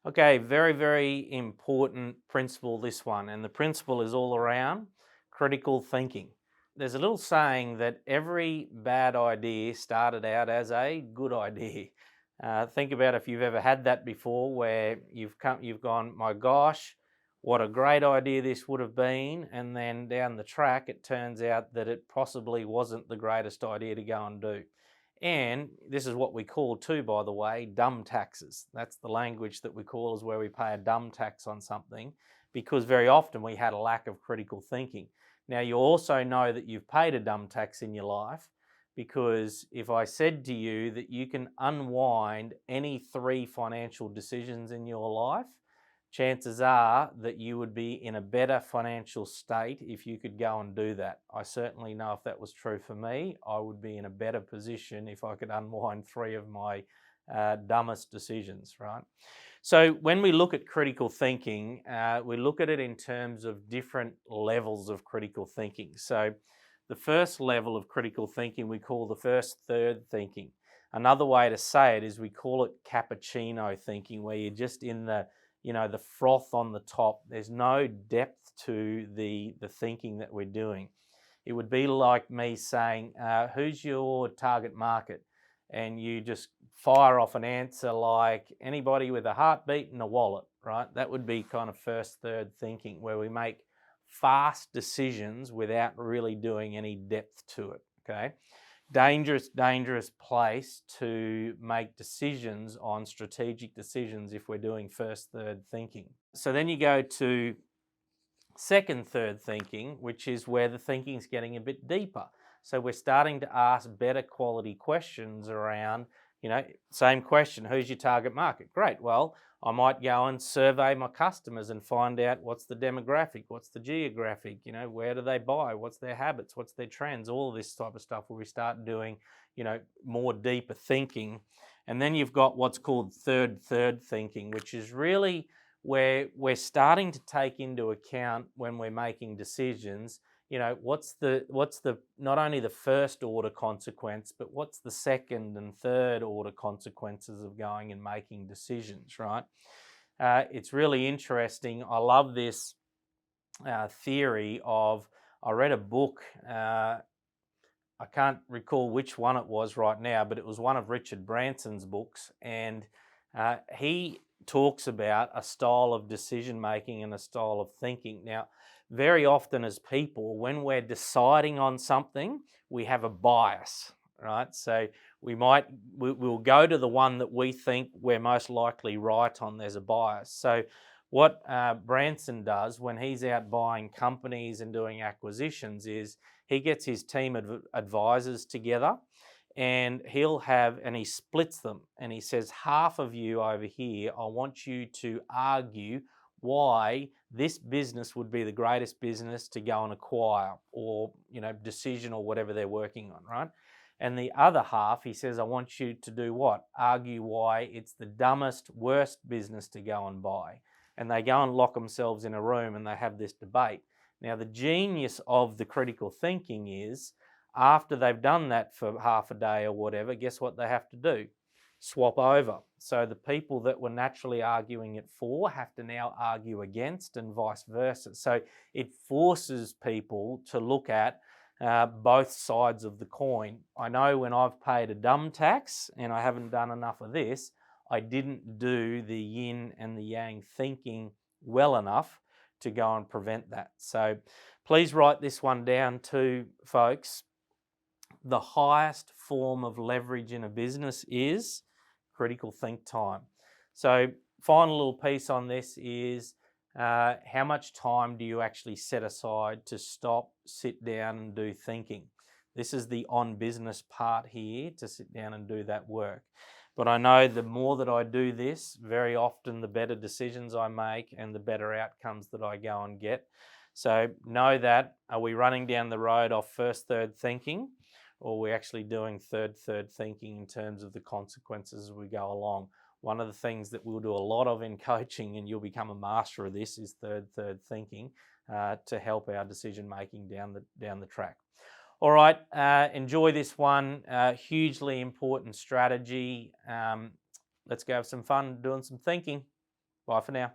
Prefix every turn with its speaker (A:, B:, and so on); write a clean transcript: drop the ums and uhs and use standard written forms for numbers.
A: Okay, very, very important principle, this one. And the principle is all around critical thinking. There's a little saying that every bad idea started out as a good idea. Think about if you've ever had that before, where you've gone, my gosh, what a great idea this would have been, and then down the track, it turns out that it possibly wasn't the greatest idea to go and do. And this is what we call too, by the way, dumb taxes. That's the language that we call, is where we pay a dumb tax on something, because very often we had a lack of critical thinking. Now, you also know that you've paid a dumb tax in your life, because if I said to you that you can unwind any three financial decisions in your life, chances are that you would be in a better financial state if you could go and do that. I certainly know if that was true for me, I would be in a better position if I could unwind three of my dumbest decisions, right? So, when we look at critical thinking, we look at it in terms of different levels of critical thinking. So, the first level of critical thinking we call the first third thinking. Another way to say it is we call it cappuccino thinking, where you're just in the froth on the top. There's no depth to the thinking that we're doing. It would be like me saying, who's your target market? And you just fire off an answer like anybody with a heartbeat and a wallet, right? That would be kind of first third thinking, where we make fast decisions without really doing any depth to it. Okay. Dangerous, dangerous place to make decisions on strategic decisions if we're doing first, third thinking. So then you go to second, third thinking, which is where the thinking's getting a bit deeper. So we're starting to ask better quality questions around, same question, who's your target market? Great. Well, I might go and survey my customers and find out what's the demographic, what's the geographic, where do they buy, what's their habits, what's their trends, all of this type of stuff, where we start doing, more deeper thinking. And then you've got what's called third thinking, which is really where we're starting to take into account, when we're making decisions, what's the not only the first order consequence, but what's the second and third order consequences of going and making decisions, right? It's really interesting. I love this theory of, I read a book, I can't recall which one it was right now, but it was one of Richard Branson's books, and he talks about a style of decision making and a style of thinking. Now, very often as people, when we're deciding on something, we have a bias, right? So we'll go to the one that we think we're most likely right on. There's a bias. So what Branson does when he's out buying companies and doing acquisitions is, he gets his team of advisors together, and he splits them, and he says, half of you over here, I want you to argue why this business would be the greatest business to go and acquire, or decision, or whatever they're working on, right? And the other half, he says, I want you to do what? Argue why it's the dumbest, worst business to go and buy. And they go and lock themselves in a room and they have this debate. Now, the genius of the critical thinking is, after they've done that for half a day or whatever, guess what they have to do? Swap over. So the people that were naturally arguing it for have to now argue against, and vice versa. So it forces people to look at both sides of the coin. I know when I've paid a dumb tax and I haven't done enough of this, I didn't do the yin and the yang thinking well enough to go and prevent that. So please write this one down too, folks. The highest form of leverage in a business is critical think time. So final little piece on this is, how much time do you actually set aside to stop, sit down and do thinking? This is the on business part here, to sit down and do that work. But I know the more that I do this, very often the better decisions I make and the better outcomes that I go and get. So know that, are we running down the road off first, third thinking, or are we actually doing third thinking in terms of the consequences as we go along? One of the things that we'll do a lot of in coaching, and you'll become a master of this, is third thinking, to help our decision making down the track. All right, enjoy this one. Hugely important strategy. Let's go have some fun doing some thinking. Bye for now.